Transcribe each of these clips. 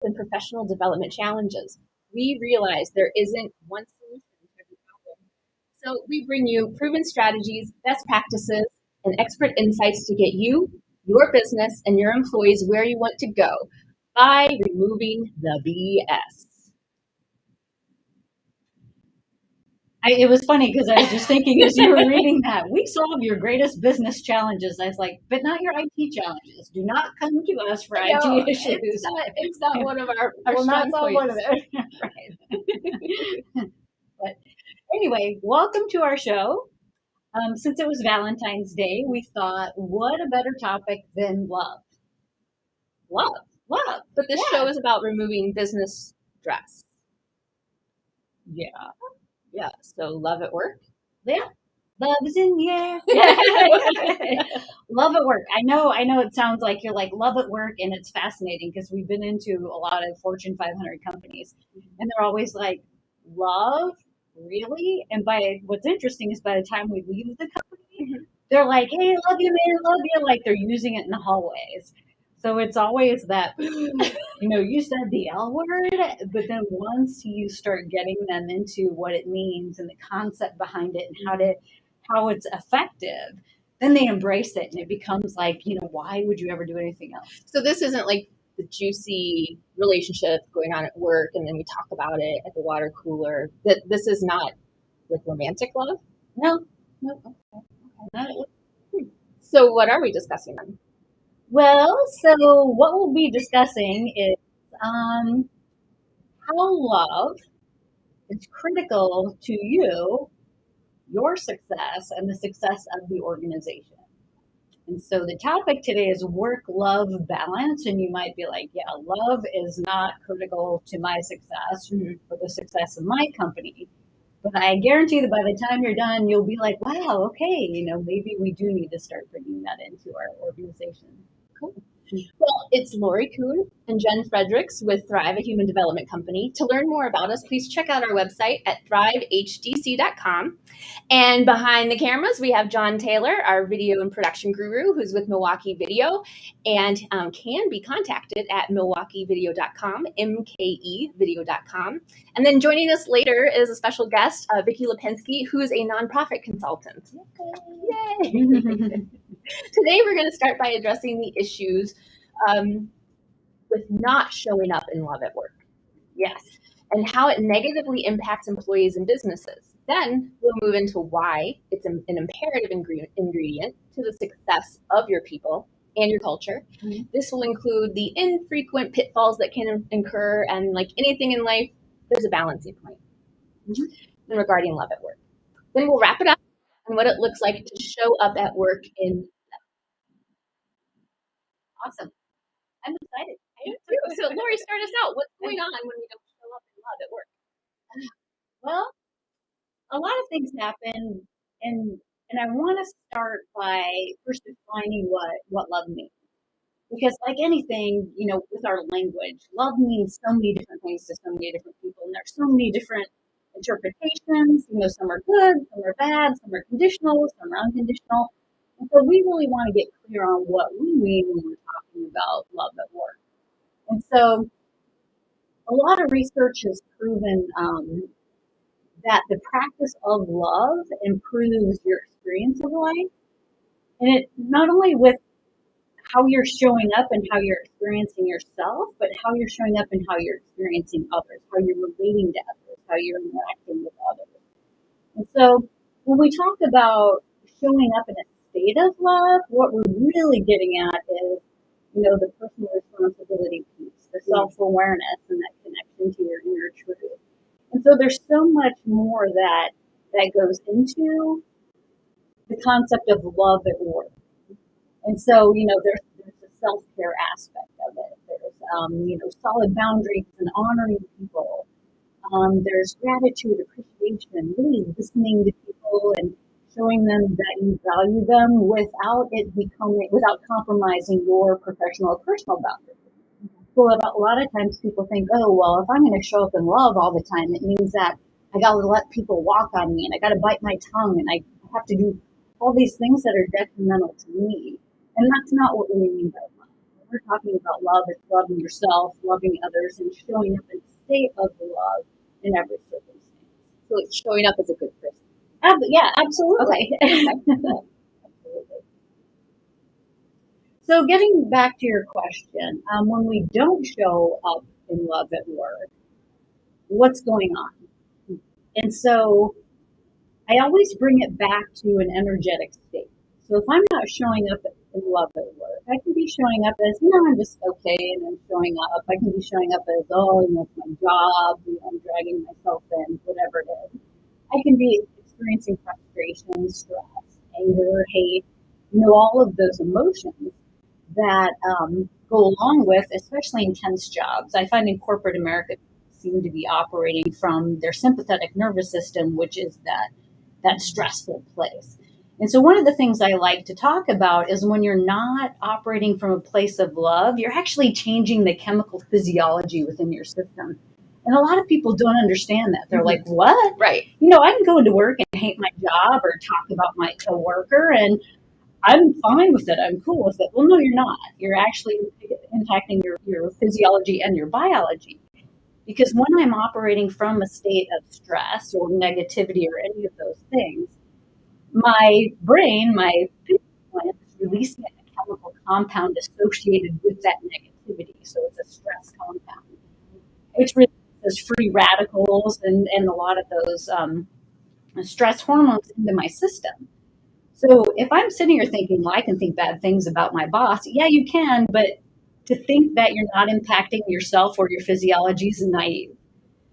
and professional development challenges. We realize there isn't one solution to every problem. So we bring you proven strategies, best practices, and expert insights to get you, your business, and your employees where you want to go by removing the BS. It was funny because I was just thinking as you were reading that, we solve your greatest business challenges. I was like, but not your IT challenges. Do not come to us for IT issues. It's not one of our We'll not strong solve one of points. it. Right. But anyway, welcome to our show. Since it was Valentine's Day, we thought, what a better topic than love? Love. But this show is about removing business stress. Yeah. Yeah. So love at work. Yeah. Love is in the air. Love at work. I know it sounds like you're like love at work, and it's fascinating because we've been into a lot of Fortune 500 companies, and they're always like, love? Really? And what's interesting is by the time we leave the company, they're like, hey, love you, man, love you. Like they're using it in the hallways. So it's always that, you said the L word, but then once you start getting them into what it means and the concept behind it and how it's effective, then they embrace it and it becomes like, why would you ever do anything else? So this isn't like the juicy relationship going on at work and then we talk about it at the water cooler. This is not like romantic love? No. Okay. So what are we discussing then? Well, so what we'll be discussing is how love is critical to you, your success, and the success of the organization. And so the topic today is work-love balance. And you might be like, yeah, love is not critical to my success or the success of my company. But I guarantee that by the time you're done, you'll be like, wow, okay, maybe we do need to start bringing that into our organization. Cool. Well, it's Lori Kuhn and Jen Fredericks with Thrive, a human development company. To learn more about us, please check out our website at thrivehdc.com. And behind the cameras, we have John Taylor, our video and production guru, who's with Milwaukee Video and can be contacted at milwaukeevideo.com, mkevideo.com. And then joining us later is a special guest, Vicki Lipinski, who is a nonprofit consultant. Yay! Today, we're going to start by addressing the issues with not showing up in love at work. Yes. And how it negatively impacts employees and businesses. Then we'll move into why it's an imperative ingredient to the success of your people and your culture. Mm-hmm. This will include the infrequent pitfalls that can occur, and like anything in life, there's a balancing point. Mm-hmm. Regarding love at work. Then we'll wrap it up and what it looks like to show up at work in. Awesome. I'm excited. I am too. So Lori, start us out. What's going on when we don't show up in love at work? Well, a lot of things happen, and I want to start by first defining what love means. Because like anything, with our language, love means so many different things to so many different people, and there's so many different interpretations. Some are good, some are bad, some are conditional, some are unconditional. And so we really want to get clear on what we mean when we're talking about love at work. And so a lot of research has proven that the practice of love improves your experience of life. And it not only with how you're showing up and how you're experiencing yourself, but how you're showing up and how you're experiencing others, how you're relating to others, how you're interacting with others. And so when we talk about showing up in a state of love, what we're really getting at is, the personal responsibility piece, the self-awareness and that connection to your inner truth. And so there's so much more that goes into the concept of love at work. And so, there's the self-care aspect of it. There's, solid boundaries and honoring people. There's gratitude, appreciation, really listening to people and showing them that you value them without compromising your professional or personal boundaries. So a lot of times people think, oh, well, if I'm going to show up in love all the time, it means that I got to let people walk on me and I got to bite my tongue and I have to do all these things that are detrimental to me. And that's not what we mean by love. we're talking about love, it's loving yourself, loving others, and showing up in a state of love in every circumstance. So it's showing up as a good person. Yeah, absolutely. Okay. Absolutely. So getting back to your question, when we don't show up in love at work, what's going on? And so I always bring it back to an energetic state. So if I'm not showing up in love at work, I can be showing up as, I'm just okay and I'm showing up. I can be showing up as, it's my job, I'm dragging myself in, whatever it is. I can be experiencing frustration, stress, anger, hate, all of those emotions that go along with, especially intense jobs. I find in corporate America, seem to be operating from their sympathetic nervous system, which is that stressful place. And so one of the things I like to talk about is when you're not operating from a place of love, you're actually changing the chemical physiology within your system. And a lot of people don't understand that. They're like, what? Right. I can go into work and hate my job or talk about my coworker and I'm fine with it. I'm cool with it. Well, no, you're not. You're actually impacting your physiology and your biology. Because when I'm operating from a state of stress or negativity or any of those things, my brain, my plant is releasing a chemical compound associated with that negativity. So it's a stress compound, which releases free radicals and a lot of those stress hormones into my system. So if I'm sitting here thinking, well, I can think bad things about my boss, yeah, you can, but to think that you're not impacting yourself or your physiology is naive.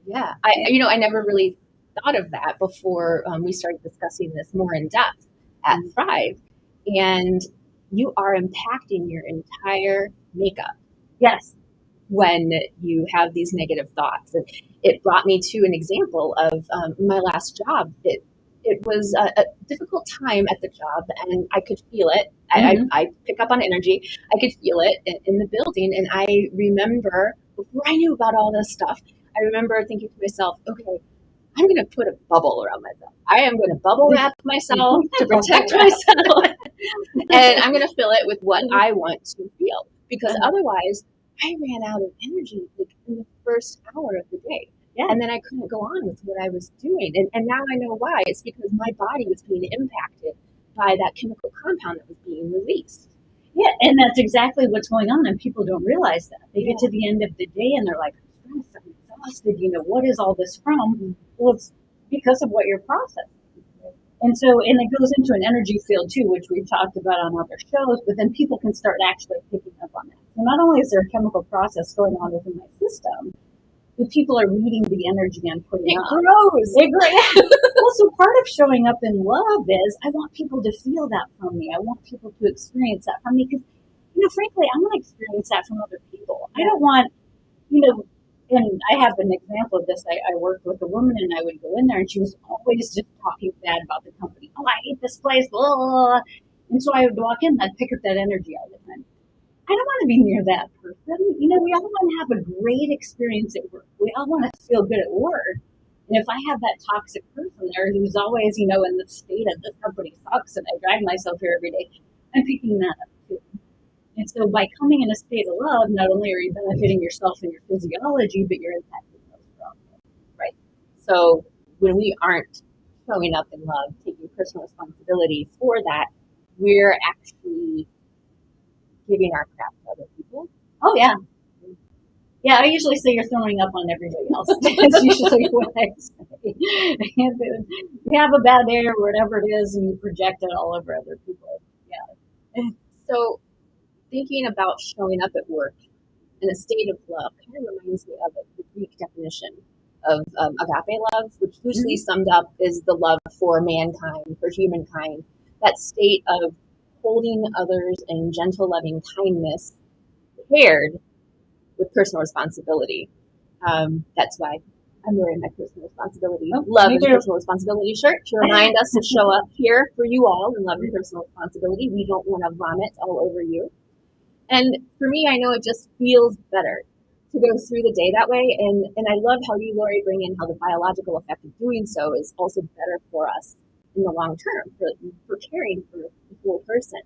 Yeah, I never really thought of that before we started discussing this more in depth at Thrive. And you are impacting your entire makeup. Yes. When you have these negative thoughts. And it brought me to an example of my last job. It was a difficult time at the job, and I could feel it. I pick up on energy. I could feel it in the building. And I remember, before I knew about all this stuff, I remember thinking to myself, okay, I'm going to put a bubble around myself. I am going to bubble wrap myself to protect myself. And I'm going to fill it with what I want to feel. Because otherwise, I ran out of energy in the first hour of the day. Yeah. And then I couldn't go on with what I was doing. And now I know why. It's because my body was being impacted by that chemical compound that was being released. Yeah, and that's exactly what's going on, and people don't realize that. They get to the end of the day and they're like, I'm stressed, I'm exhausted, what is all this from? Mm-hmm. Well, it's because of what you're processing. And so, and it goes into an energy field too, which we've talked about on other shows, but then people can start actually picking up on that. So not only is there a chemical process going on within my system, but people are reading the energy I'm putting it up. Grows. It grows. Well, so part of showing up in love is I want people to feel that from me. I want people to experience that from me because, frankly, I want to experience that from other people. I don't want, and I have an example of this. I worked with a woman and I would go in there and she was always just talking bad about the company. Oh, I hate this place. Blah, blah, blah. And so I would walk in and I'd pick up that energy all the time. I don't want to be near that person. We all want to have a great experience at work. We all want to feel good at work. And if I have that toxic person there who's always, in the state of this company sucks and I drag myself here every day, I'm picking that up too. And so by coming in a state of love, not only are you benefiting yourself and your physiology, but you're impacting those around you. Right. So when we aren't showing up in love, taking personal responsibility for that, we're actually giving our crap to other people. Oh, yeah. Yeah, I usually say you're throwing up on everybody else. That's usually what I say. You have a bad day or whatever it is, and you project it all over other people. Yeah. So thinking about showing up at work in a state of love kind of reminds me of the Greek definition of agape love, which loosely summed up is the love for mankind, for humankind. That state of holding others in gentle, loving kindness paired with personal responsibility. That's why I'm wearing my personal responsibility, love and personal responsibility shirt to remind us to show up here for you all in love and personal responsibility. We don't want to vomit all over you. And for me, I know it just feels better to go through the day that way. And I love how you, Lori, bring in how the biological effect of doing so is also better for us in the long term, for caring for the whole person.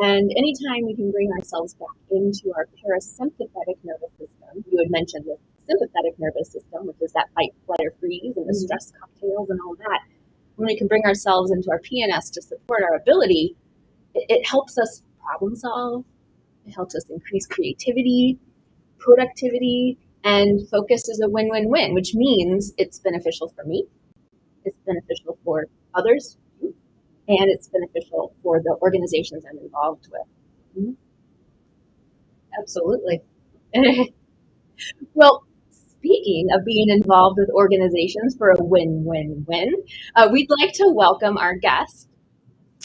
And anytime we can bring ourselves back into our parasympathetic nervous system, you had mentioned the sympathetic nervous system, which is that fight, flight, or freeze, and the stress cocktails and all that. When we can bring ourselves into our PNS to support our ability, it helps us problem solve. It helps us increase creativity, productivity, and focus is a win-win-win, which means it's beneficial for me, it's beneficial for others, and it's beneficial for the organizations I'm involved with. Mm-hmm. Absolutely. Well, speaking of being involved with organizations for a win-win-win, we'd like to welcome our guest.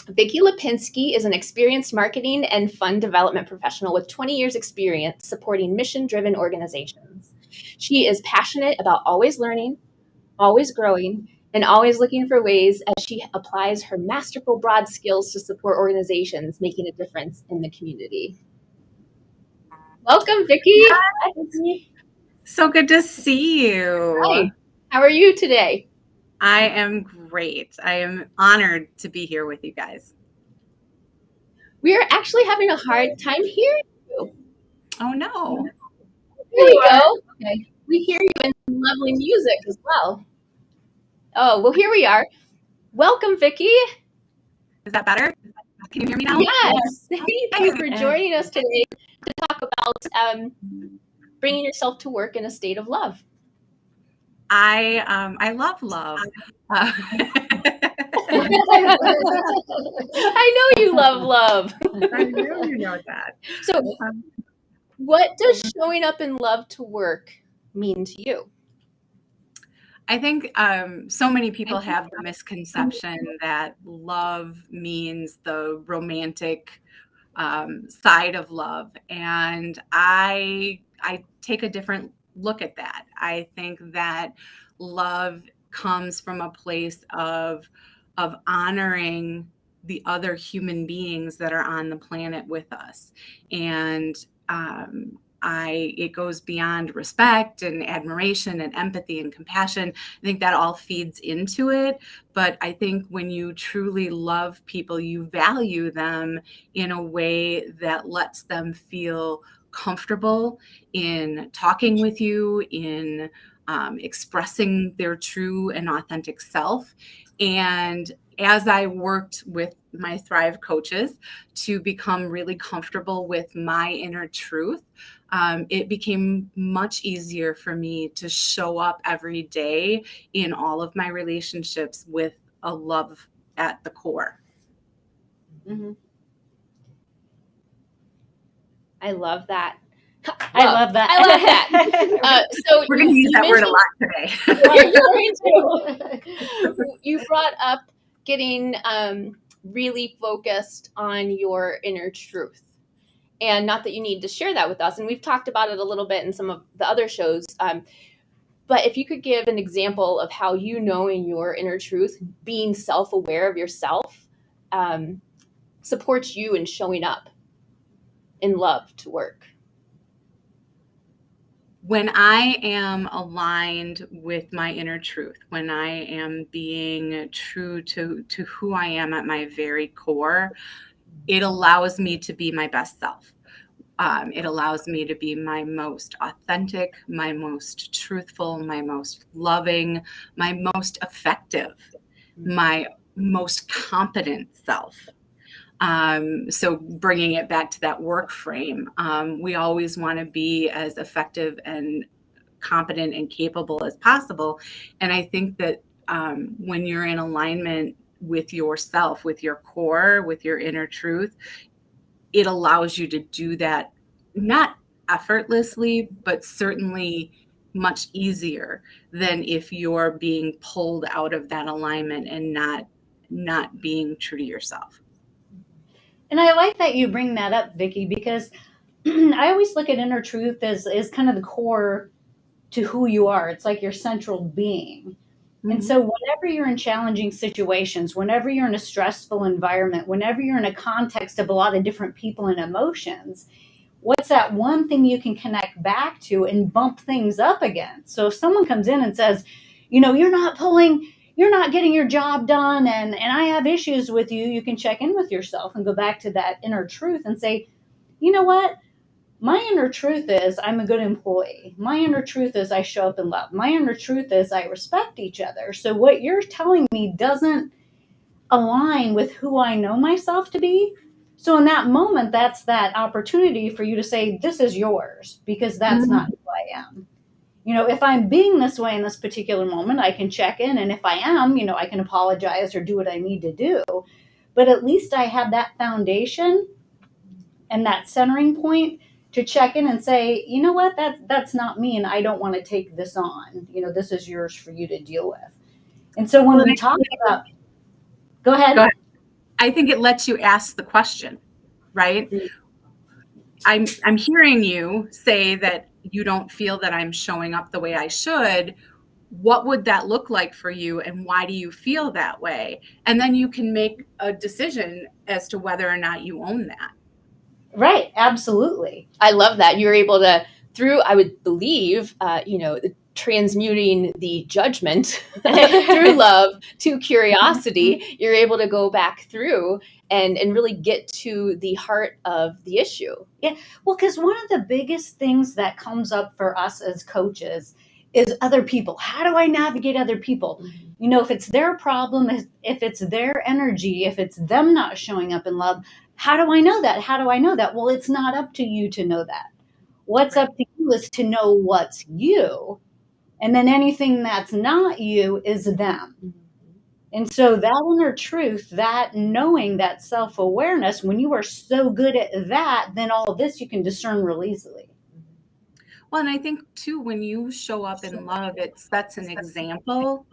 Vicki Lipinski is an experienced marketing and fund development professional with 20 years experience supporting mission-driven organizations. She is passionate about always learning, always growing, and always looking for ways as she applies her masterful broad skills to support organizations making a difference in the community. Welcome, Vicki. Hi, Vicki. So good to see you. Hi. How are you today? I am great. I am honored to be here with you guys. We are actually having a hard time hearing you. Oh, no. There we go. Okay. We hear you in some lovely music as well. Oh, well, here we are. Welcome, Vicki. Is that better? Can you hear me now? Yes. Thank you for joining us today to talk about bringing yourself to work in a state of love. I love love. I know you love love. I know you know that. So what does showing up in love to work mean to you? I think so many people have the misconception that love means the romantic side of love. And I take a different look at that. I think that love comes from a place of honoring the other human beings that are on the planet with us. And it goes beyond respect and admiration and empathy and compassion. I think that all feeds into it. But I think when you truly love people, you value them in a way that lets them feel comfortable in talking with you, in expressing their true and authentic self. And as I worked with my Thrive coaches to become really comfortable with my inner truth, it became much easier for me to show up every day in all of my relationships with a love at the core. Mm-hmm. I love that. I love that. I love that. So we're going to use that word a lot today. You brought up getting really focused on your inner truth. And not that you need to share that with us. And we've talked about it a little bit in some of the other shows. But if you could give an example of how you knowing your inner truth, being self-aware of yourself, supports you in showing up in love to work. When I am aligned with my inner truth, when I am being true to who I am at my very core, it allows me to be my best self. It allows me to be my most authentic, my most truthful, my most loving, my most effective, my most competent self. So bringing it back to that work frame, we always want to be as effective and competent and capable as possible. And I think that when you're in alignment with yourself, with your core, with your inner truth, it allows you to do that, not effortlessly, but certainly much easier than if you're being pulled out of that alignment and not being true to yourself. And I like that you bring that up, Vicki, because I always look at inner truth as kind of the core to who you are. It's like your central being. Mm-hmm. And so whenever you're in challenging situations, whenever you're in a stressful environment, whenever you're in a context of a lot of different people and emotions, what's that one thing you can connect back to and bump things up against? So if someone comes in and says, you're not pulling you're not getting your job done and I have issues with you, you can check in with yourself and go back to that inner truth and say, you know what? My inner truth is I'm a good employee. My inner truth is I show up in love. My inner truth is I respect each other. So what you're telling me doesn't align with who I know myself to be. So in that moment, that's that opportunity for you to say, this is yours, because that's not who I am. If I'm being this way in this particular moment, I can check in. And if I am, I can apologize or do what I need to do. But at least I have that foundation and that centering point to check in and say, you know what, that's not me, and I don't want to take this on. This is yours for you to deal with. And so when we talk about, go ahead. I think it lets you ask the question, right? I'm hearing you say that you don't feel that I'm showing up the way I should. What would that look like for you, and why do you feel that way? And then you can make a decision as to whether or not you own that. Right. Absolutely. I love that. You're able to, through, I would believe, transmuting the judgment through love to curiosity, you're able to go back through and really get to the heart of the issue. Yeah. Well, because one of the biggest things that comes up for us as coaches is other people. How do I navigate other people? If it's their problem, if it's their energy, if it's them not showing up in love, how do I know that? How do I know that? Well, it's not up to you to know that. What's up to you is to know what's you. And then anything that's not you is them. And so that inner truth, that knowing, that self-awareness, when you are so good at that, then all of this you can discern real easily. Well, and I think too, when you show up in love, it sets an example,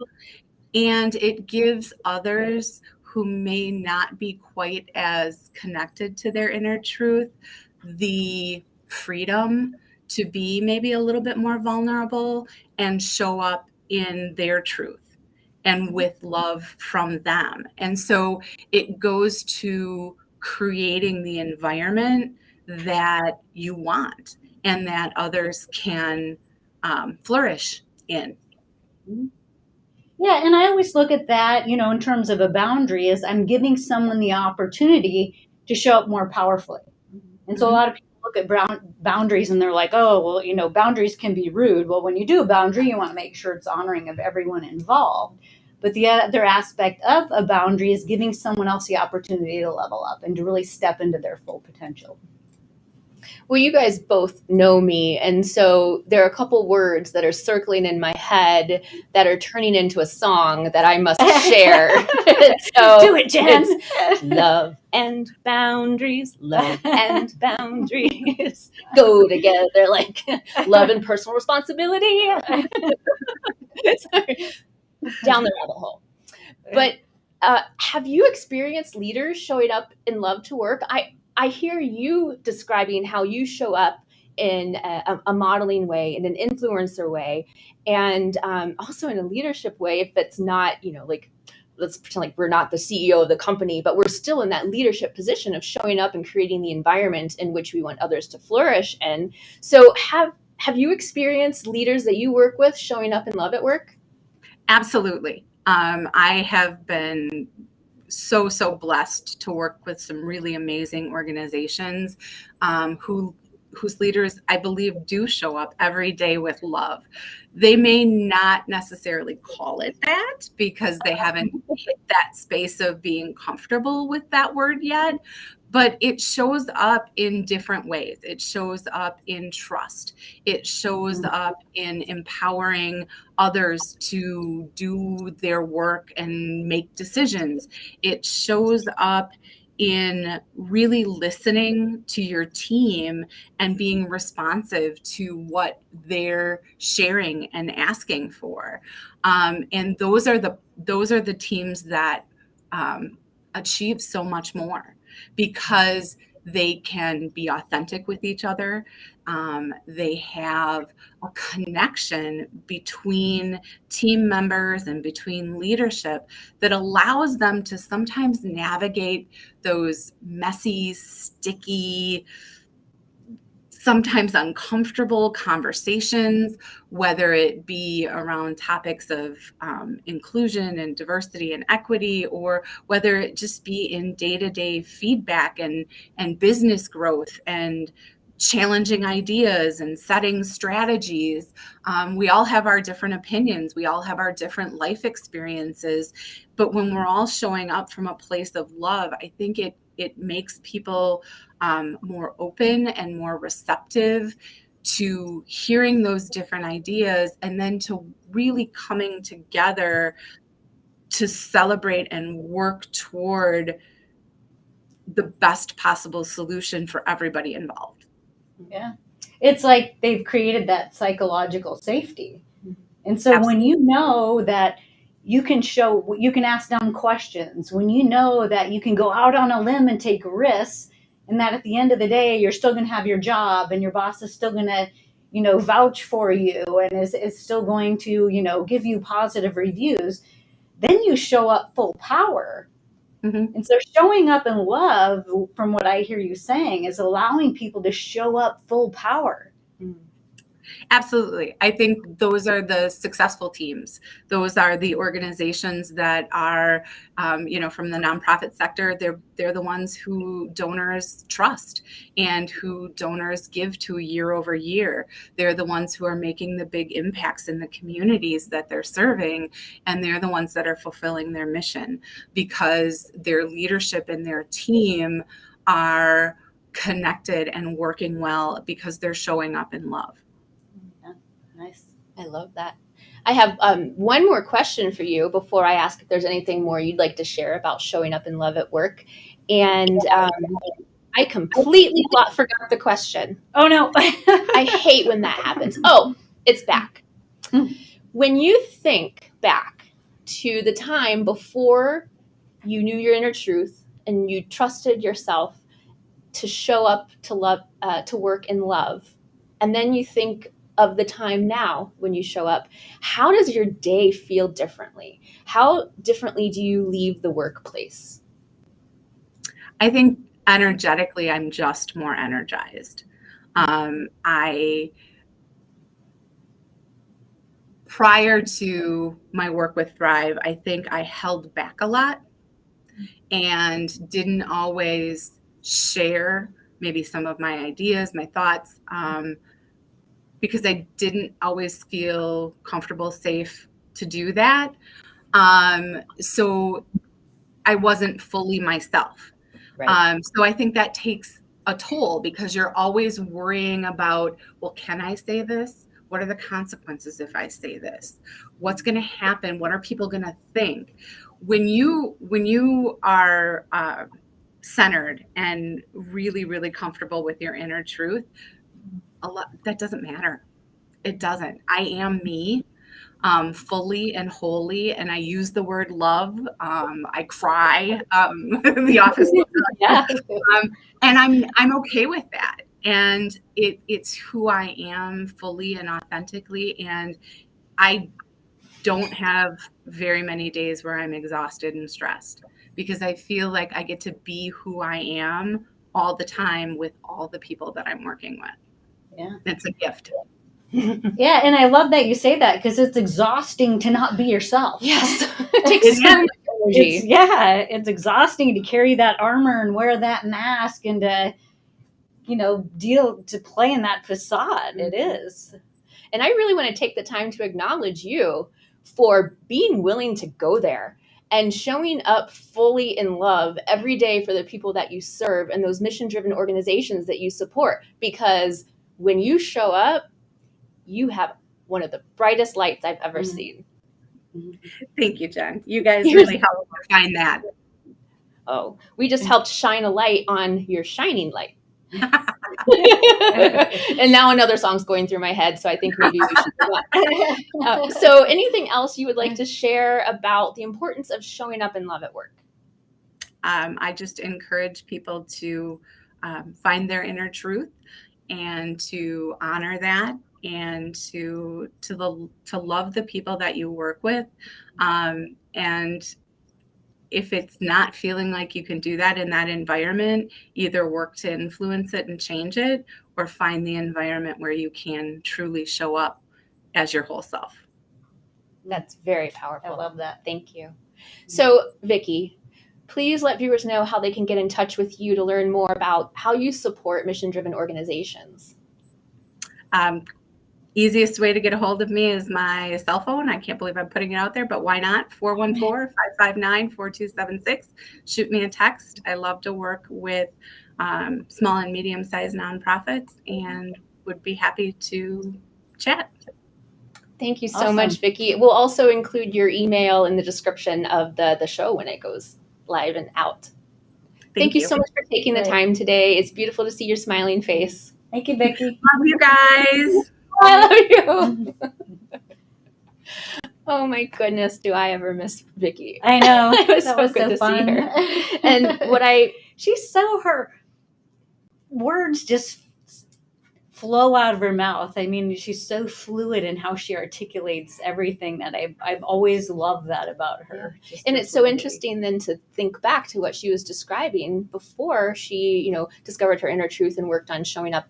and it gives others who may not be quite as connected to their inner truth the freedom to be maybe a little bit more vulnerable and show up in their truth and with love from them. And so it goes to creating the environment that you want and that others can flourish in. Yeah, and I always look at that, in terms of a boundary, as I'm giving someone the opportunity to show up more powerfully. And so a lot of people look at boundaries and they're like, oh, well, boundaries can be rude. Well, when you do a boundary, you want to make sure it's honoring of everyone involved. But the other aspect of a boundary is giving someone else the opportunity to level up and to really step into their full potential. Well, you guys both know me, and so there are a couple words that are circling in my head that are turning into a song that I must share. So do it, Jen. It's love and boundaries, love and boundaries go together like love and personal responsibility. Sorry. Down the rabbit hole. But have you experienced leaders showing up in love to work? I hear you describing how you show up in a modeling way, in an influencer way, and also in a leadership way. If it's not, like, let's pretend like we're not the CEO of the company, but we're still in that leadership position of showing up and creating the environment in which we want others to flourish. And so have you experienced leaders that you work with showing up in love at work? Absolutely. I have been so blessed to work with some really amazing organizations whose leaders, I believe, do show up every day with love. They may not necessarily call it that because they haven't hit that space of being comfortable with that word yet, but it shows up in different ways. It shows up in trust. It shows up in empowering others to do their work and make decisions. It shows up in really listening to your team and being responsive to what they're sharing and asking for. And those are the teams that achieve so much more because they can be authentic with each other. They have a connection between team members and between leadership that allows them to sometimes navigate those messy, sticky sometimes uncomfortable conversations, whether it be around topics of inclusion and diversity and equity, or whether it just be in day-to-day feedback and business growth and challenging ideas and setting strategies. We all have our different opinions. We all have our different life experiences. But when we're all showing up from a place of love, I think it makes people more open and more receptive to hearing those different ideas, and then to really coming together to celebrate and work toward the best possible solution for everybody involved. Yeah. It's like they've created that psychological safety. And so Absolutely. when you know that you can ask dumb questions, when you know that you can go out on a limb and take risks, and that at the end of the day, you're still going to have your job and your boss is still going to, vouch for you and is still going to, give you positive reviews, then you show up full power. Mm-hmm. And so showing up in love, from what I hear you saying, is allowing people to show up full power. Absolutely. I think those are the successful teams. Those are the organizations that are, from the nonprofit sector. They're the ones who donors trust and who donors give to year over year. They're the ones who are making the big impacts in the communities that they're serving, and they're the ones that are fulfilling their mission because their leadership and their team are connected and working well because they're showing up in love. Nice. I love that. I have one more question for you before I ask if there's anything more you'd like to share about showing up in love at work. And I completely forgot the question. Oh, no. I hate when that happens. Oh, it's back. When you think back to the time before you knew your inner truth and you trusted yourself to show up to love, to work in love, and then you think of the time now when you show up, how does your day feel differently? How differently do you leave the workplace? I think energetically, I'm just more energized. Prior to my work with Thrive, I think I held back a lot and didn't always share maybe some of my ideas, my thoughts, because I didn't always feel comfortable, safe to do that. So I wasn't fully myself. Right. So I think that takes a toll because you're always worrying about, well, can I say this? What are the consequences if I say this? What's going to happen? What are people going to think? When you are centered and really, really comfortable with your inner truth, that doesn't matter. It doesn't. I am me. Fully and wholly, and I use the word love. I cry. The office, Yeah. and I'm okay with that. And it's who I am fully and authentically. And I don't have very many days where I'm exhausted and stressed because I feel like I get to be who I am all the time with all the people that I'm working with. Yeah, it's a gift. Yeah, and I love that you say that because it's exhausting to not be yourself. Yes. It takes so much energy. It's exhausting to carry that armor and wear that mask and to, to play in that facade. It is. And I really want to take the time to acknowledge you for being willing to go there and showing up fully in love every day for the people that you serve and those mission-driven organizations that you support. Because when you show up, you have one of the brightest lights I've ever seen. Thank you, Jen. You guys really helped me find that. Oh, we just helped shine a light on your shining light. And now another song's going through my head, so I think maybe we should do that. So anything else you would like to share about the importance of showing up in love at work? I just encourage people to find their inner truth and to honor that and to love the people that you work with, and if it's not feeling like you can do that in that environment, either work to influence it and change it, or find the environment where you can truly show up as your whole self. That's very powerful. I love that. Thank you. So, Vicki, please let viewers know how they can get in touch with you to learn more about how you support mission-driven organizations. Easiest way to get a hold of me is my cell phone. I can't believe I'm putting it out there, but why not? 414-559-4276. Shoot me a text. I love to work with small and medium-sized nonprofits and would be happy to chat. Thank you so Awesome. much, Vicki. We'll also include your email in the description of the show when it goes live and out. Thank you so much for taking the time today. It's beautiful to see your smiling face. Thank you, Vicki. Love you guys. I love you. Oh my goodness, do I ever miss Vicki? I know. It was That so was good so to fun. see her. And she's so, her words just flow out of her mouth. I mean, she's so fluid in how she articulates everything that I've always loved that about her. Yeah. And it's so interesting then to think back to what she was describing before she, discovered her inner truth and worked on showing up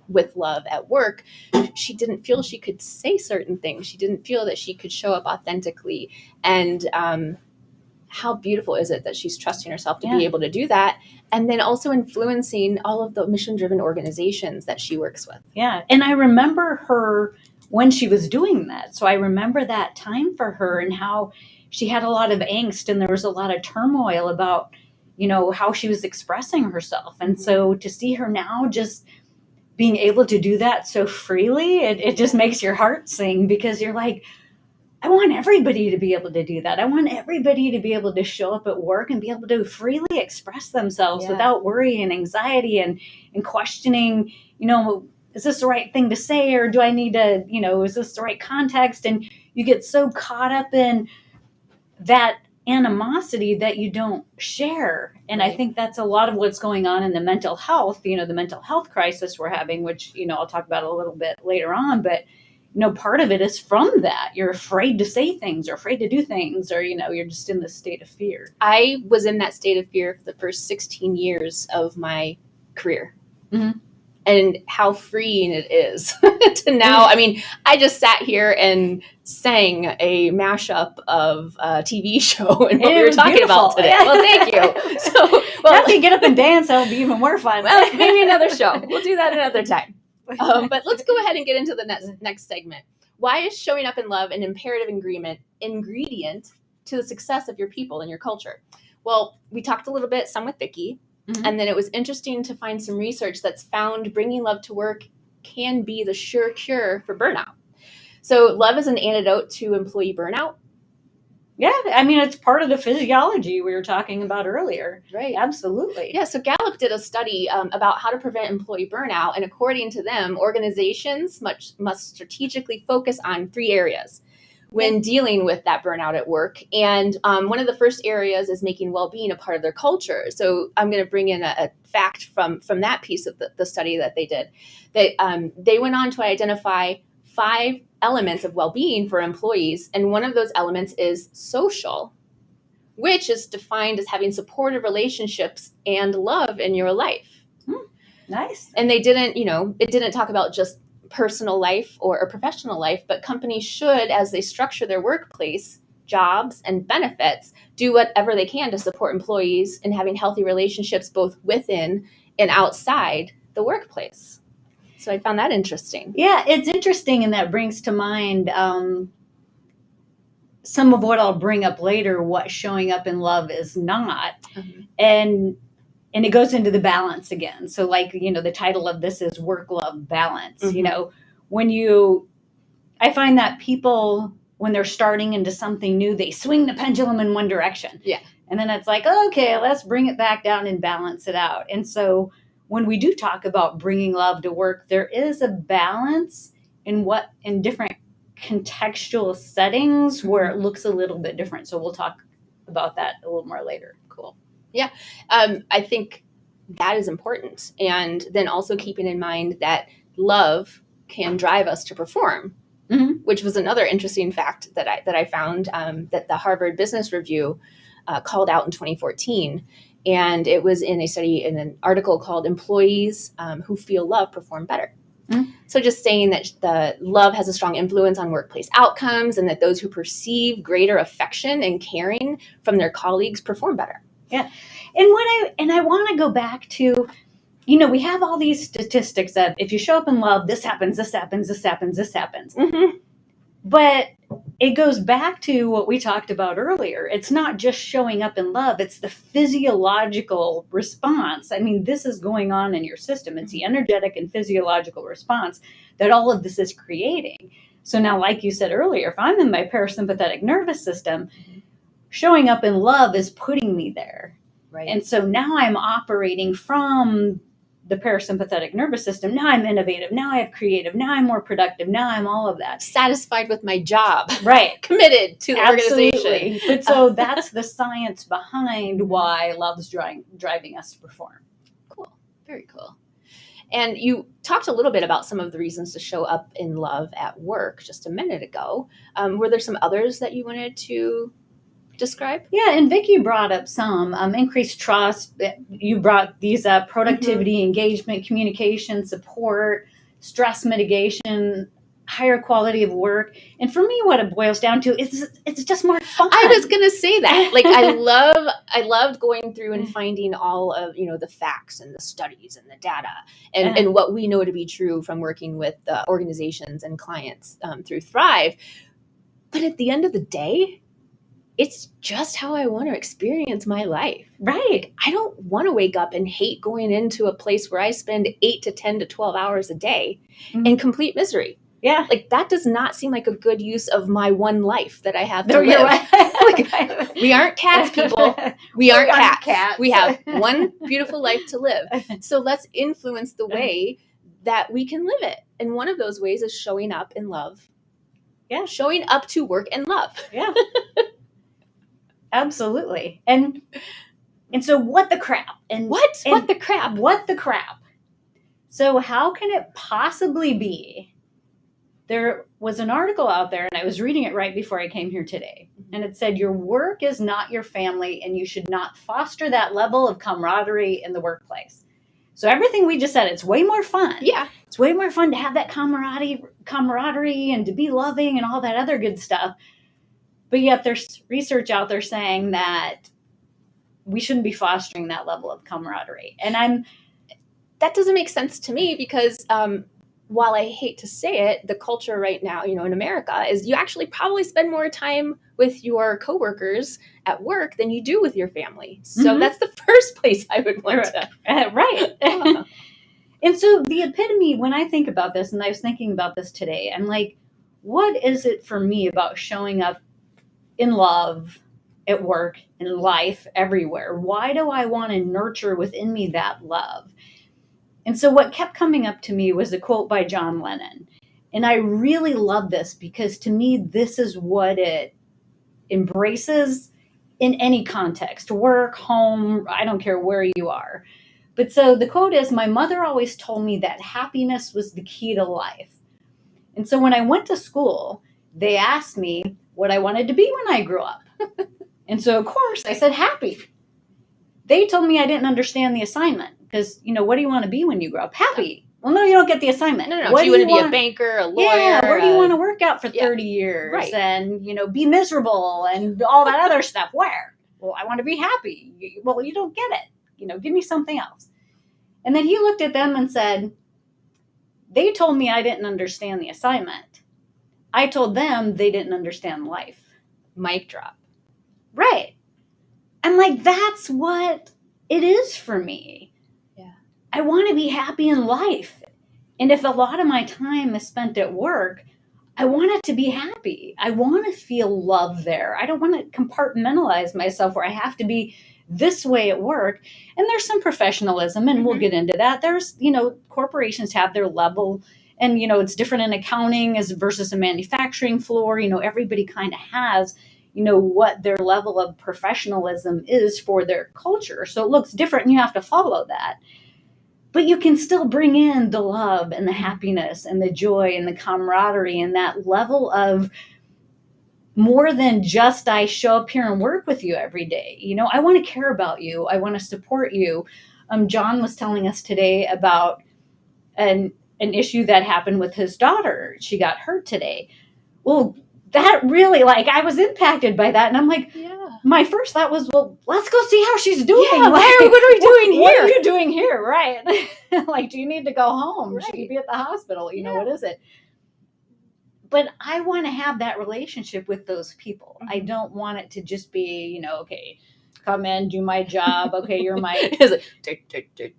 with love at work. She didn't feel she could say certain things. She didn't feel that she could show up authentically. And how beautiful is it that she's trusting herself to be able to do that, and then also influencing all of the mission-driven organizations that she works with. Yeah. And I remember her when she was doing that. So I remember that time for her and how she had a lot of angst and there was a lot of turmoil about, how she was expressing herself. And so to see her now just being able to do that so freely, it just makes your heart sing, because you're like, I want everybody to be able to do that. I want everybody to be able to show up at work and be able to freely express themselves without worry and anxiety and questioning, is this the right thing to say, or do I need to, is this the right context? And you get so caught up in that animosity that you don't share. And I think that's a lot of what's going on in the mental health, the mental health crisis we're having, which, I'll talk about a little bit later on, but part of it is from that. You're afraid to say things or afraid to do things, or, you're just in this state of fear. I was in that state of fear for the first 16 years of my career. Mm-hmm. And how freeing it is to now. I mean, I just sat here and sang a mashup of a TV show and what we were talking about today. Yeah. Well, thank you. So, after you get up and dance, that'll be even more fun. Well, maybe another show. We'll do that another time. But let's go ahead and get into the next segment. Why is showing up in love an imperative ingredient to the success of your people and your culture? Well, we talked a little bit, some with Vicki, and then it was interesting to find some research that's found bringing love to work can be the sure cure for burnout. So love is an antidote to employee burnout. Yeah, I mean, it's part of the physiology we were talking about earlier. Right. Absolutely. Yeah, so Gallup did a study about how to prevent employee burnout. And according to them, organizations must strategically focus on 3 areas when dealing with that burnout at work. And one of the first areas is making well-being a part of their culture. So I'm going to bring in a fact from that piece of the study that they did. They went on to identify 5 elements of well-being for employees. And one of those elements is social, which is defined as having supportive relationships and love in your life. Nice. And they didn't, it didn't talk about just personal life or professional life, but companies should, as they structure their workplace, jobs and benefits, do whatever they can to support employees in having healthy relationships both within and outside the workplace. So I found that interesting. Yeah, it's interesting, and that brings to mind some of what I'll bring up later, what showing up in love is not. Mm-hmm. And it goes into the balance again. So like, the title of this is work-love balance. Mm-hmm. I find that people, when they're starting into something new, they swing the pendulum in one direction. Yeah. And then it's like, okay, let's bring it back down and balance it out. And so when we do talk about bringing love to work, there is a balance in different contextual settings where it looks a little bit different. So we'll talk about that a little more later. Cool. Yeah. I think that is important. And then also keeping in mind that love can drive us to perform, which was another interesting fact that I found, that the Harvard Business Review called out in 2014. And it was in a study, in an article called Employees Who Feel Love Perform Better. Mm. So just saying that the love has a strong influence on workplace outcomes, and that those who perceive greater affection and caring from their colleagues perform better. Yeah. And I want to go back to, we have all these statistics of if you show up in love, this happens, this happens, this happens, this happens. Mm-hmm. But it goes back to what we talked about earlier. It's not just showing up in love, it's the physiological response. I mean, this is going on in your system. It's the energetic and physiological response that all of this is creating. So now, like you said earlier, if I'm in my parasympathetic nervous system, showing up in love is putting me there. Right. And so now I'm operating from the parasympathetic nervous system. Now I'm innovative. Now I have creative. Now I'm more productive. Now I'm all of that. Satisfied with my job. Right. Committed to the Absolutely. organization. But so that's the science behind why love's driving us to perform. Cool. Very cool. And you talked a little bit about some of the reasons to show up in love at work just a minute ago. Were there some others that you wanted to describe? Yeah, and Vicki brought up some increased trust. You brought these up: productivity, engagement, communication, support, stress mitigation, higher quality of work. And for me, what it boils down to is it's just more fun. I was going to say that. Like, I loved going through and finding all of, the facts and the studies and the data and what we know to be true from working with the organizations and clients through Thrive. But at the end of the day, it's just how I want to experience my life. Right. I don't want to wake up and hate going into a place where I spend 8 to 10 to 12 hours a day in complete misery. Yeah. Like, that does not seem like a good use of my one life that I have to No, you're live. right. Like, we aren't cats, people. We aren't cats. We have one beautiful life to live. So let's influence the way that we can live it. And one of those ways is showing up in love. Yeah. Showing up to work in love. Yeah. Absolutely. And so what the crap? And what the crap? What the crap? So how can it possibly be? There was an article out there, and I was reading it right before I came here today. And it said, your work is not your family, and you should not foster that level of camaraderie in the workplace. So everything we just said, it's way more fun. Yeah. It's way more fun to have that camaraderie and to be loving and all that other good stuff. But yet there's research out there saying that we shouldn't be fostering that level of camaraderie. And that doesn't make sense to me because while I hate to say it, the culture right now, in America is you actually probably spend more time with your coworkers at work than you do with your family. So that's the first place I would want to. Right. And so the epitome, when I think about this, and I was thinking about this today, I'm like, what is it for me about showing up in love at work, in life, everywhere? Why do I want to nurture within me that love? And so what kept coming up to me was a quote by John Lennon. And I really love this because to me, this is what it embraces in any context, work, home, I don't care where you are. But so the quote is, my mother always told me that happiness was the key to life. And so when I went to school, they asked me what I wanted to be when I grew up. And so, of course, I said happy. They told me I didn't understand the assignment because, what do you want to be when you grow up? Happy. Well, no, you don't get the assignment. No. What do you want to be a banker, a lawyer? Yeah, where do you want to work out for 30 years? Right. And, be miserable and all that other stuff. Where? Well, I want to be happy. Well, you don't get it. Give me something else. And then he looked at them and said, they told me I didn't understand the assignment. I told them they didn't understand life. Mic drop. Right. I'm like, that's what it is for me. Yeah. I want to be happy in life. And if a lot of my time is spent at work, I want it to be happy. I want to feel love there. I don't want to compartmentalize myself where I have to be this way at work. And there's some professionalism, and we'll get into that. There's, corporations have their level, and, it's different in accounting as versus a manufacturing floor. Everybody kind of has, what their level of professionalism is for their culture. So it looks different, and you have to follow that. But you can still bring in the love and the happiness and the joy and the camaraderie and that level of more than just I show up here and work with you every day. I want to care about you. I want to support you. John was telling us today about an issue that happened with his daughter. She got hurt today. Well, that really, I was impacted by that. And I'm like, my first thought was, well, let's go see how she's doing. Yeah, what are we doing here? What are you doing here? Right. Do you need to go home? Right. Should you be at the hospital? What is it? But I want to have that relationship with those people. Mm-hmm. I don't want it to just be, okay, come in, do my job. Okay, you're my...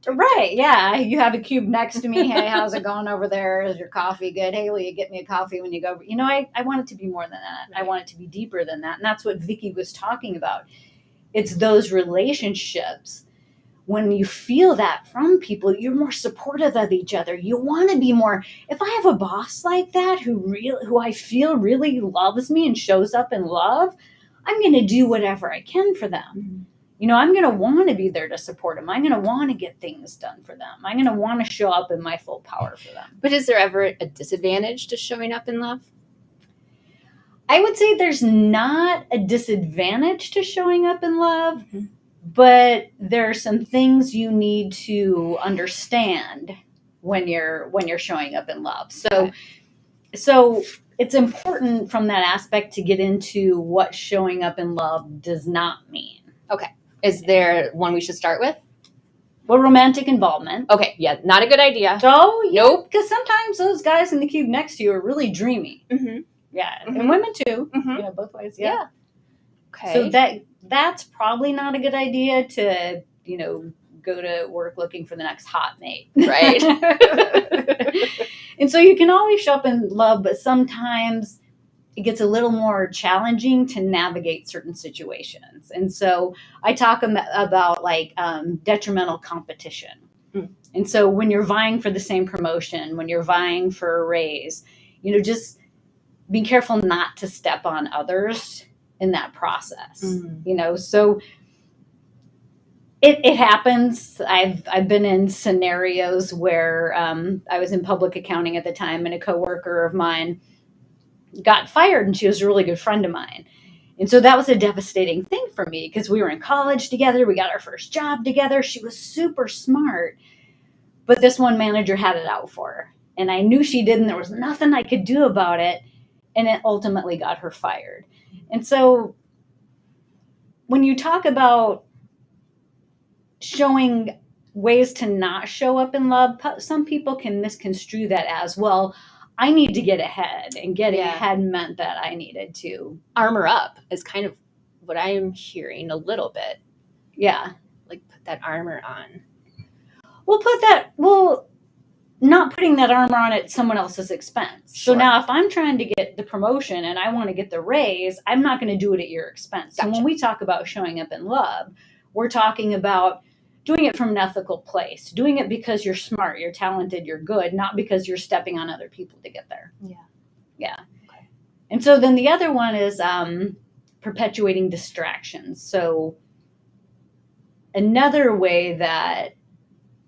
Right, yeah. You have a cube next to me. Hey, how's it going over there? Is your coffee good? Hey, will you get me a coffee when you go? I want it to be more than that. Right. I want it to be deeper than that. And that's what Vicki was talking about. It's those relationships. When you feel that from people, you're more supportive of each other. You want to be more. If I have a boss like that who I feel really loves me and shows up in love, I'm going to do whatever I can for them. Mm-hmm. I'm going to want to be there to support them. I'm going to want to get things done for them. I'm going to want to show up in my full power for them. But is there ever a disadvantage to showing up in love? I would say there's not a disadvantage to showing up in love. Mm-hmm. But there are some things you need to understand when you're showing up in love. So it's important from that aspect to get into what showing up in love does not mean. Okay. Is there one we should start with? Well, romantic involvement. Okay. Yeah. Not a good idea. Oh, yeah, nope. Because sometimes those guys in the cube next to you are really dreamy. Mm-hmm. Yeah. Mm-hmm. And women too. Mm-hmm. Both ways. Yeah. Okay. So that's probably not a good idea to, go to work looking for the next hot mate. Right. And so you can always show up in love, but sometimes it gets a little more challenging to navigate certain situations. And so I talk about detrimental competition. Mm. And so when you're vying for the same promotion, when you're vying for a raise, just be careful not to step on others in that process. Mm. So it happens. I've been in scenarios where I was in public accounting at the time, and a coworker of mine got fired, and she was a really good friend of mine. And so that was a devastating thing for me because we were in college together. We got our first job together. She was super smart, but this one manager had it out for her, and I knew she did, and there was nothing I could do about it. And it ultimately got her fired. And so when you talk about showing ways to not show up in love, some people can misconstrue that as, well, I need to get ahead. And getting ahead meant that I needed to armor up is kind of what I am hearing a little bit. Yeah. Put that armor on. Not putting that armor on at someone else's expense. Sure. So now if I'm trying to get the promotion and I want to get the raise, I'm not going to do it at your expense. Gotcha. So when we talk about showing up in love, we're talking about doing it from an ethical place, doing it because you're smart, you're talented, you're good, not because you're stepping on other people to get there. Yeah. Yeah. Okay. And so then the other one is perpetuating distractions. So another way that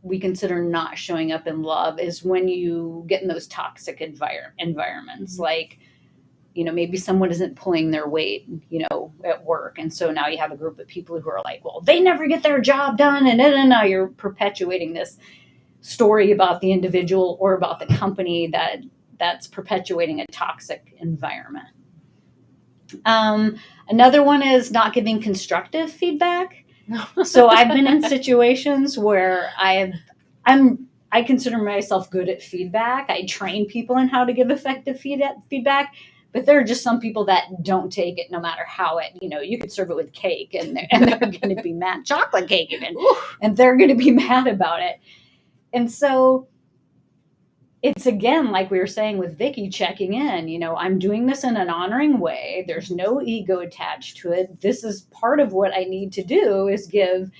we consider not showing up in love is when you get in those toxic environments. Mm-hmm. Maybe someone isn't pulling their weight, at work. And so now you have a group of people who are like, well, they never get their job done. And now you're perpetuating this story about the individual or about the company that's perpetuating a toxic environment. Another one is not giving constructive feedback. So I've been in situations where I consider myself good at feedback. I train people in how to give effective feedback, but there are just some people that don't take it no matter how you could serve it with cake and they're going to be mad, chocolate cake even, and they're going to be mad about it. And so it's, again, like we were saying with Vicki, checking in, I'm doing this in an honoring way. There's no ego attached to it. This is part of what I need to do is give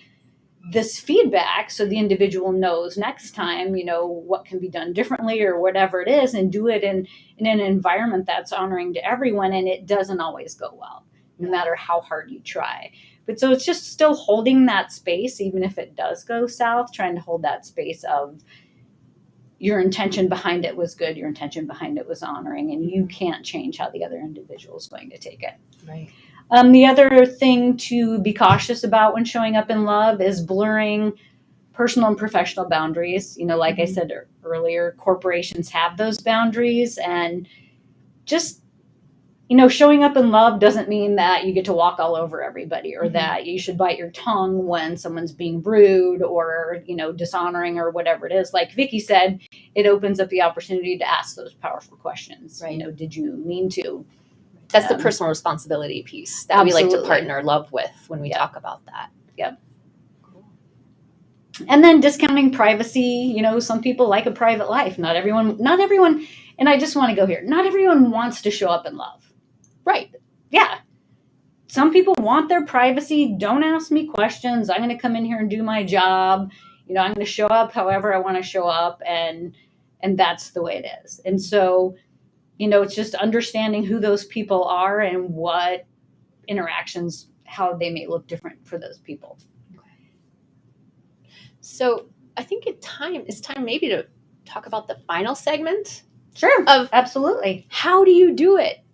this feedback so the individual knows next time, what can be done differently or whatever it is, and do it in an environment that's honoring to everyone. And it doesn't always go well, no matter how hard you try. But so it's just still holding that space, even if it does go south, trying to hold that space of your intention behind it was good, your intention behind it was honoring, and you can't change how the other individual is going to take it. Right. The other thing to be cautious about when showing up in love is blurring personal and professional boundaries. Like I said earlier, corporations have those boundaries, and just, showing up in love doesn't mean that you get to walk all over everybody, or that you should bite your tongue when someone's being rude or, dishonoring or whatever it is. Like Vicki said, it opens up the opportunity to ask those powerful questions. Right. Did you mean to? That's the personal responsibility piece that we like to Absolutely. partner love with when we talk about that. Yep. And then discounting privacy. Some people like a private life. Not everyone, and I just want to go here. Not everyone wants to show up in love. Right. Yeah. Some people want their privacy. Don't ask me questions. I'm going to come in here and do my job. I'm going to show up however I want to show up, and that's the way it is. And so, it's just understanding who those people are and what interactions, how they may look different for those people. So I think it's time maybe to talk about the final segment. Sure. Of absolutely. How do you do it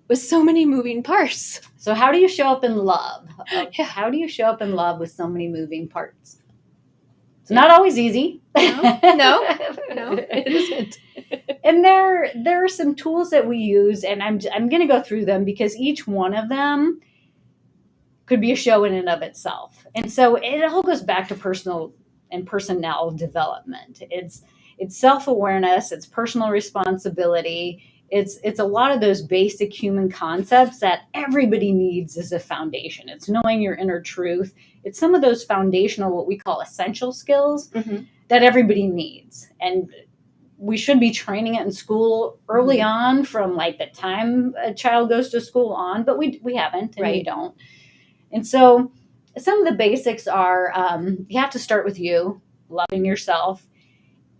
with so many moving parts? So how do you show up in love? How do you show up in love with so many moving parts? It's not always easy. No, it isn't. And there are some tools that we use, and I'm going to go through them because each one of them could be a show in and of itself. And so it all goes back to personal and personnel development. It's self-awareness, it's personal responsibility. It's a lot of those basic human concepts that everybody needs as a foundation. It's knowing your inner truth. It's some of those foundational, what we call essential skills that everybody needs. And we should be training it in school early on, from like the time a child goes to school on, but we haven't, and we don't. And so some of the basics are, you have to start with you, loving yourself.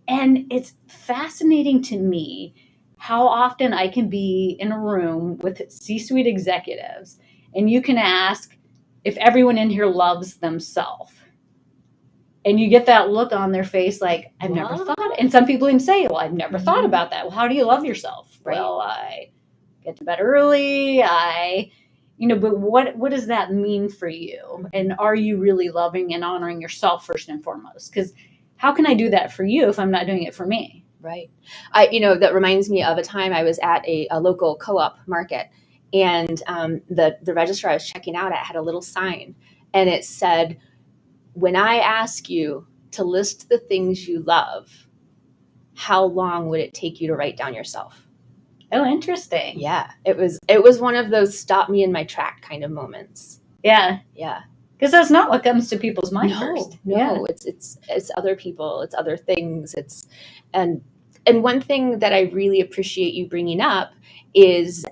And it's fascinating to me how often I can be in a room with C-suite executives, and you can ask if everyone in here loves themselves. And you get that look on their face like, I've never thought. And some people even say, well, I've never thought about that. Well, how do you love yourself? Right. Well, I get to bed early. But what does that mean for you? And are you really loving and honoring yourself first and foremost? Because how can I do that for you if I'm not doing it for me? Right. That reminds me of a time I was at a local co-op market, and the register I was checking out at had a little sign, and it said, when I ask you to list the things you love, how long would it take you to write down yourself? Oh, interesting. Yeah. It was one of those stop me in my track kind of moments. Yeah. Yeah. Because that's not what comes to people's mind first. No, it's other people, it's other things. And one thing that I really appreciate you bringing up is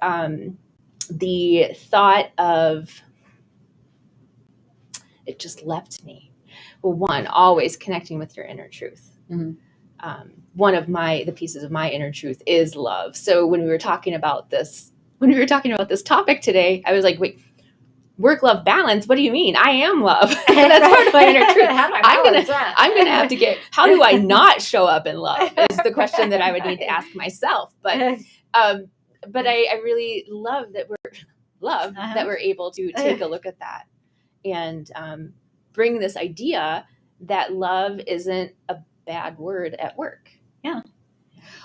the thought of, it just left me. Well, one, always connecting with your inner truth. One of the pieces of my inner truth is love. So when we were talking about this topic today, I was like, wait, work-love balance? What do you mean? I am love. That's part of my inner truth. I'm gonna have to get, how do I not show up in love is the question that I would need to ask myself. But I really love that we're able to take a look at that and bring this idea that love isn't a bad word at work. Yeah.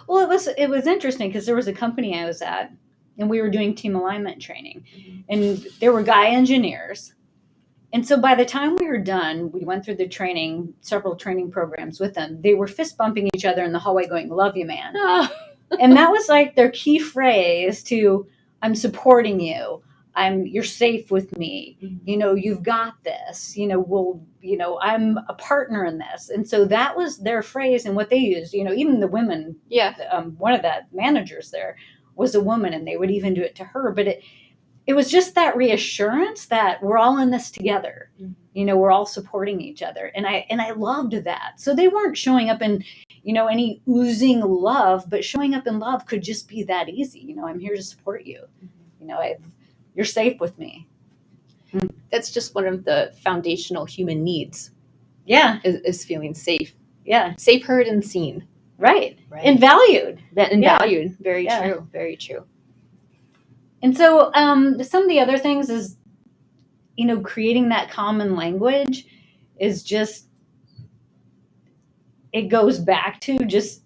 Well, it was interesting because there was a company I was at, and we were doing team alignment training, and there were guy engineers. And so by the time we were done, we went through the training, several training programs with them. They were fist bumping each other in the hallway going, love you, man. Oh. And that was like their key phrase to, I'm supporting you. You're safe with me. You've got this, I'm a partner in this. And so that was their phrase and what they used, even the women. Yeah. One of the managers there was a woman, and they would even do it to her. But it was just that reassurance that we're all in this together. We're all supporting each other. And I loved that. So they weren't showing up in, any oozing love, but showing up in love could just be that easy. I'm here to support you. You're safe with me. That's just one of the foundational human needs. Yeah. Is feeling safe. Yeah. Safe, heard, and seen. Right. Right. And valued. And Yeah. valued. Very Yeah. true. Very true. And so some of the other things is, creating that common language is just, it goes back to just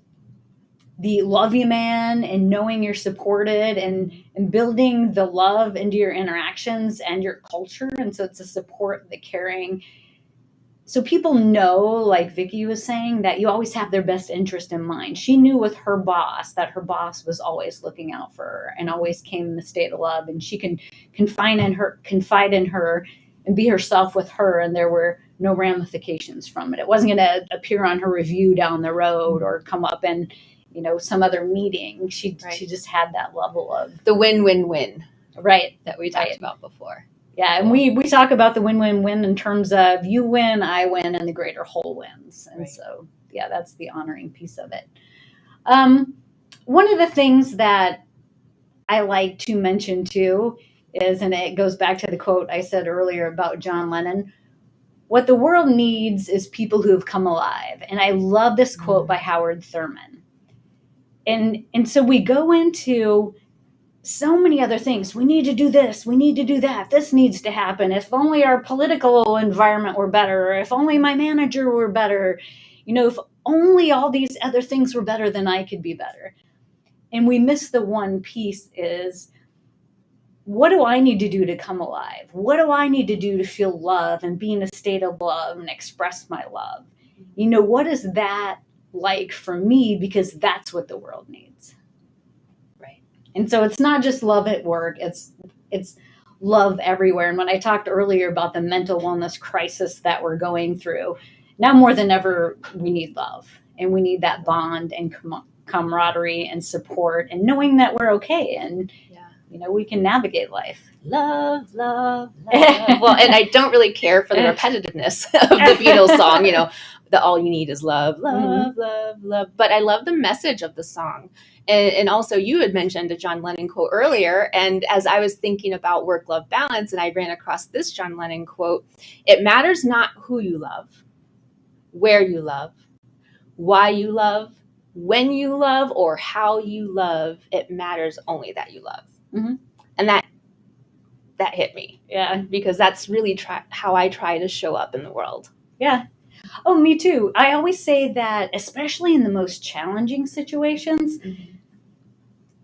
the love you man and knowing you're supported and building the love into your interactions and your culture. And so it's a support, the caring. So people know, like Vicki was saying, that you always have their best interest in mind. She knew with her boss that her boss was always looking out for her and always came in the state of love, and she can confide in her and be herself with her, and there were no ramifications from it. It wasn't going to appear on her review down the road or come up in some other meeting. She just had that level of the win-win-win, right, that we talked about before. Yeah, and we talk about the win-win-win in terms of you win, I win, and the greater whole wins. And so, yeah, that's the honoring piece of it. One of the things that I like to mention too is, and it goes back to the quote I said earlier about John Lennon, what the world needs is people who have come alive. And I love this quote by Howard Thurman. And so we go into so many other things. We need to do this. We need to do that. This needs to happen. If only our political environment were better. If only my manager were better. If only all these other things were better, then I could be better. And we miss the one piece is, what do I need to do to come alive? What do I need to do to feel love and be in a state of love and express my love? What is that like for me? Because that's what the world needs. And so it's not just love at work, it's love everywhere. And when I talked earlier about the mental wellness crisis that we're going through, now more than ever, we need love. And we need that bond and camaraderie and support and knowing that we're okay. And, we can navigate life. Love, love, love. Well, and I don't really care for the repetitiveness of the Beatles song, the all you need is love, love, love, love. But I love the message of the song. And also you had mentioned a John Lennon quote earlier. And as I was thinking about work-love balance, and I ran across this John Lennon quote, it matters not who you love, where you love, why you love, when you love, or how you love. It matters only that you love. Mm-hmm. And that hit me. Yeah. Because that's really how I try to show up in the world. Yeah. Oh, me too. I always say that, especially in the most challenging situations,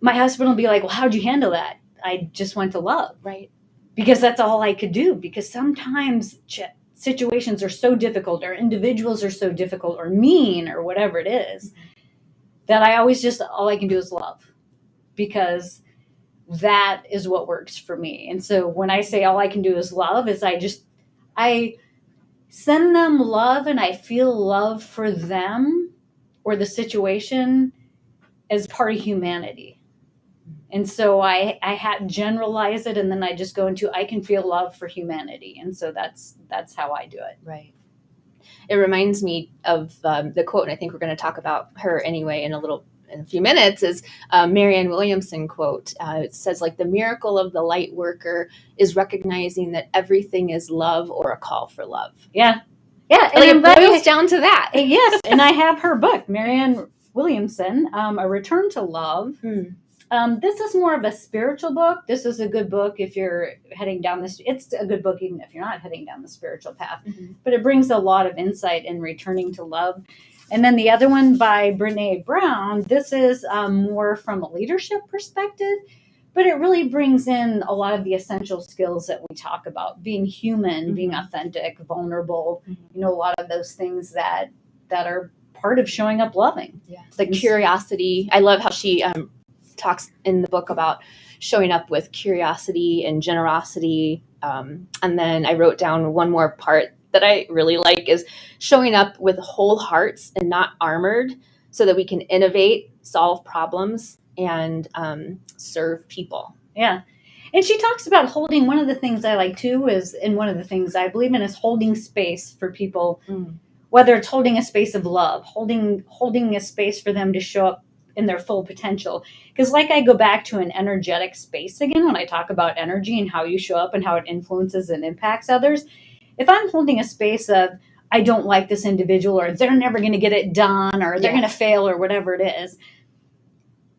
my husband will be like, well, how'd you handle that? I just went to love. Right. Because that's all I could do. Because sometimes situations are so difficult, or individuals are so difficult or mean or whatever it is, that I always all I can do is love. Because that is what works for me. And so when I say all I can do is love, is I send them love, and I feel love for them or the situation as part of humanity. And so I generalize it, and then I just go into, I can feel love for humanity. And so that's how I do it. Right. It reminds me of the quote, and I think we're going to talk about her anyway in a few minutes, is Marianne Williamson quote. It says, like, the miracle of the light worker is recognizing that everything is love or a call for love. Yeah. Yeah. And it boils down to that. Yes. And I have her book, Marianne Williamson, A Return to Love. This is more of a spiritual book. This is a good book if you're heading down this. It's a good book even if you're not heading down the spiritual path. But it brings a lot of insight in returning to love. And then the other one by Brene Brown, this is more from a leadership perspective, but it really brings in a lot of the essential skills that we talk about, being human, being authentic, vulnerable, a lot of those things that are part of showing up loving. Yeah. The curiosity. I love how she talks in the book about showing up with curiosity and generosity. And then I wrote down one more part that I really like is showing up with whole hearts and not armored, so that we can innovate, solve problems, and serve people. Yeah. And she talks about holding, one of the things I like too is, and one of the things I believe in, is holding space for people, whether it's holding a space of love, holding a space for them to show up in their full potential. Because like I go back to an energetic space again, when I talk about energy and how you show up and how it influences and impacts others. If I'm holding a space of, I don't like this individual, or they're never going to get it done, or they're going to fail, or whatever it is.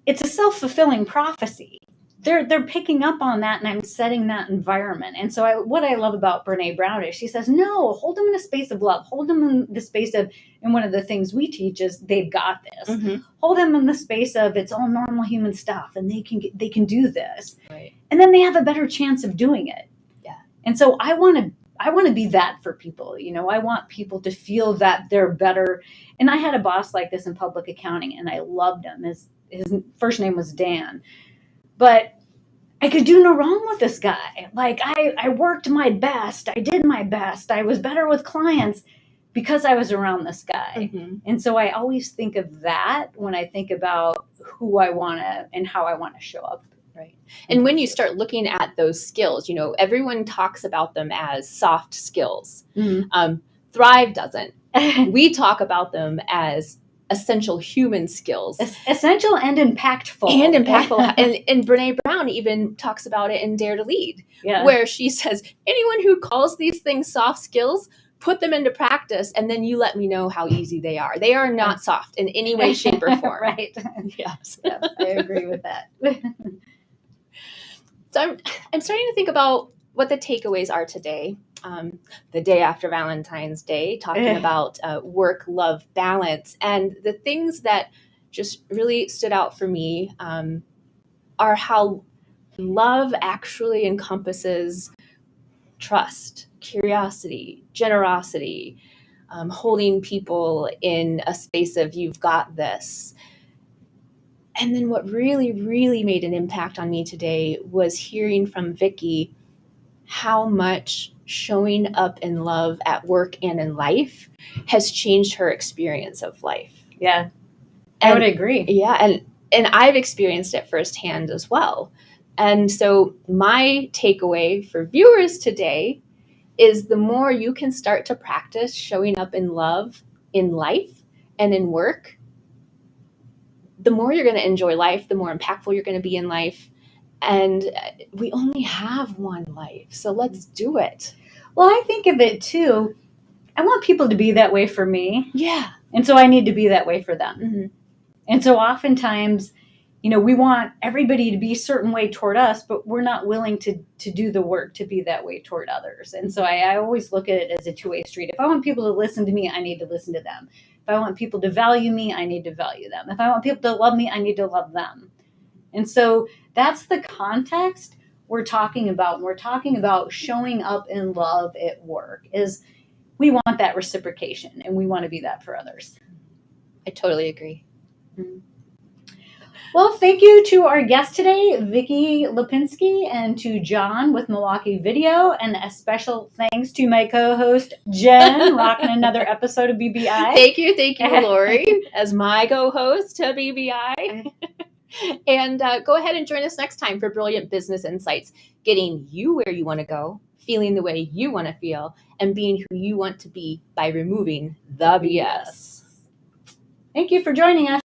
It's a self-fulfilling prophecy. They're picking up on that, and I'm setting that environment. And so what I love about Brene Brown is she says, no, hold them in a space of love. Hold them in the space of, and one of the things we teach is they've got this. Mm-hmm. Hold them in the space of it's all normal human stuff, and they can do this. Right. And then they have a better chance of doing it. Yeah. And so I want to be that for people. You know, I want people to feel that they're better. And I had a boss like this in public accounting, and I loved him. His first name was Dan. But I could do no wrong with this guy. Like, I worked my best. I did my best. I was better with clients because I was around this guy. Mm-hmm. And so I always think of that when I think about who I want to and how I want to show up. Right. And when you start looking at those skills, you know, everyone talks about them as soft skills. Mm-hmm. Thrive doesn't. We talk about them as essential human skills. Essential and impactful. And Brene Brown even talks about it in Dare to Lead, Yeah. where she says, anyone who calls these things soft skills, put them into practice, and then you let me know how easy they are. They are not soft in any way, shape, or form. Right. Yes. Yes, I agree with that. So I'm starting to think about what the takeaways are today. The day after Valentine's Day, talking about work-love balance. And the things that just really stood out for me are how love actually encompasses trust, curiosity, generosity, holding people in a space of you've got this. And then what really, really made an impact on me today was hearing from Vicki how much showing up in love at work and in life has changed her experience of life. Yeah, I would agree. Yeah, and I've experienced it firsthand as well. And so my takeaway for viewers today is the more you can start to practice showing up in love in life and in work, the more you're going to enjoy life, the more impactful you're going to be in life. And we only have one life, so let's do it. Well, I think of it too. I want people to be that way for me. Yeah. And so I need to be that way for them. Mm-hmm. And so oftentimes, you know, we want everybody to be a certain way toward us, but we're not willing to do the work to be that way toward others. And so I always look at it as a two-way street. If I want people to listen to me, I need to listen to them. If I want people to value me, I need to value them. If I want people to love me, I need to love them. And so that's the context we're talking about. We're talking about showing up in love at work is we want that reciprocation, and we want to be that for others. I totally agree. Mm-hmm. Well, thank you to our guest today, Vicki Lipinski, and to John with Milwaukee Video, and a special thanks to my co-host, Jen, rocking another episode of BBI. Thank you, Lori, as my co-host to BBI. And go ahead and join us next time for Brilliant Business Insights, getting you where you want to go, feeling the way you want to feel, and being who you want to be by removing the BS. Thank you for joining us.